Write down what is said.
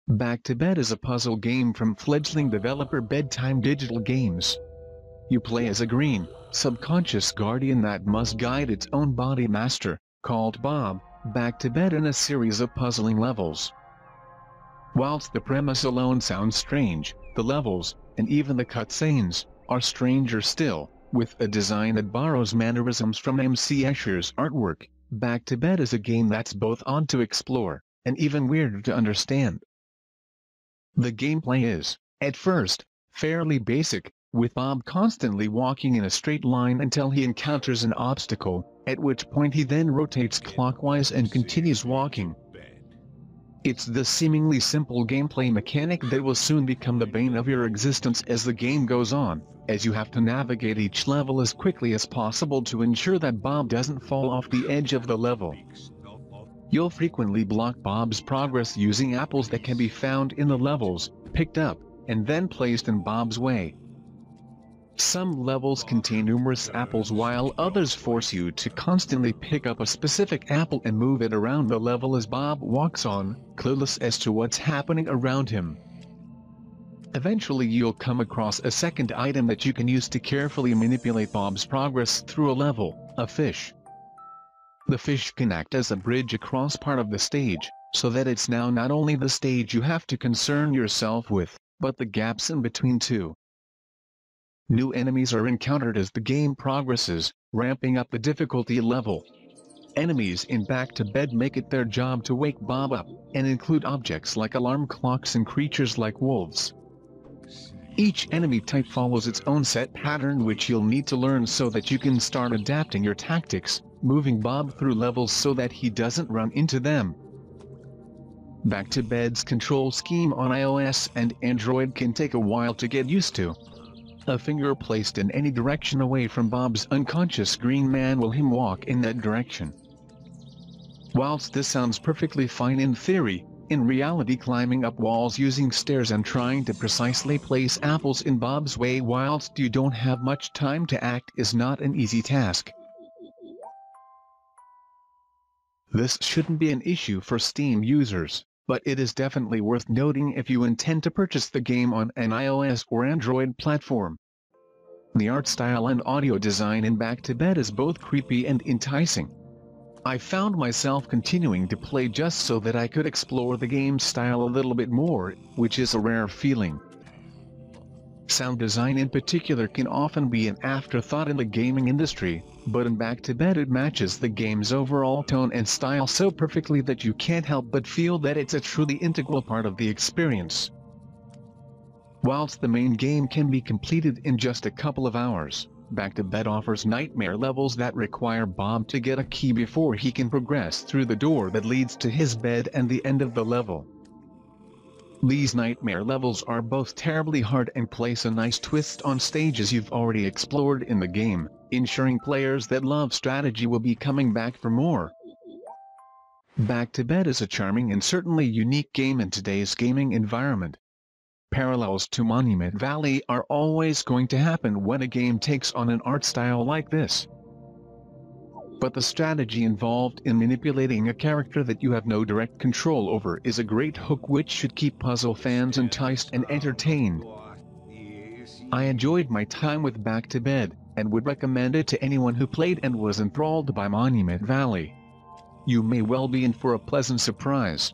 Back to Bed is a puzzle game from fledgling developer Bedtime Digital Games. You play as a green, subconscious guardian that must guide its own body master, called Bob, back to bed in a series of puzzling levels. Whilst the premise alone sounds strange, the levels, and even the cutscenes, are stranger still, with a design that borrows mannerisms from MC Escher's artwork. Back to Bed is a game that's both odd to explore, and even weirder to understand. The gameplay is, at first, fairly basic, with Bob constantly walking in a straight line until he encounters an obstacle, at which point he then rotates clockwise and continues walking. It's the seemingly simple gameplay mechanic that will soon become the bane of your existence as the game goes on, as you have to navigate each level as quickly as possible to ensure that Bob doesn't fall off the edge of the level. You'll frequently block Bob's progress using apples that can be found in the levels, picked up, and then placed in Bob's way. Some levels contain numerous apples while others force you to constantly pick up a specific apple and move it around the level as Bob walks on, clueless as to what's happening around him. Eventually you'll come across a second item that you can use to carefully manipulate Bob's progress through a level, a fish. The fish can act as a bridge across part of the stage, so that it's now not only the stage you have to concern yourself with, but the gaps in between too. New enemies are encountered as the game progresses, ramping up the difficulty level. Enemies in Back to Bed make it their job to wake Bob up, and include objects like alarm clocks and creatures like wolves. Each enemy type follows its own set pattern which you'll need to learn so that you can start adapting your tactics, moving Bob through levels so that he doesn't run into them. Back to Bed's control scheme on iOS and Android can take a while to get used to. A finger placed in any direction away from Bob's unconscious green man will him walk in that direction. Whilst this sounds perfectly fine in theory, in reality climbing up walls using stairs and trying to precisely place apples in Bob's way whilst you don't have much time to act is not an easy task. This shouldn't be an issue for Steam users, but it is definitely worth noting if you intend to purchase the game on an iOS or Android platform. The art style and audio design in Back to Bed is both creepy and enticing. I found myself continuing to play just so that I could explore the game's style a little bit more, which is a rare feeling. Sound design in particular can often be an afterthought in the gaming industry, but in Back to Bed it matches the game's overall tone and style so perfectly that you can't help but feel that it's a truly integral part of the experience. Whilst the main game can be completed in just a couple of hours, Back to Bed offers nightmare levels that require Bob to get a key before he can progress through the door that leads to his bed and the end of the level. These nightmare levels are both terribly hard and place a nice twist on stages you've already explored in the game, ensuring players that love strategy will be coming back for more. Back to Bed is a charming and certainly unique game in today's gaming environment. Parallels to Monument Valley are always going to happen when a game takes on an art style like this. But the strategy involved in manipulating a character that you have no direct control over is a great hook which should keep puzzle fans enticed and entertained. I enjoyed my time with Back to Bed, and would recommend it to anyone who played and was enthralled by Monument Valley. You may well be in for a pleasant surprise.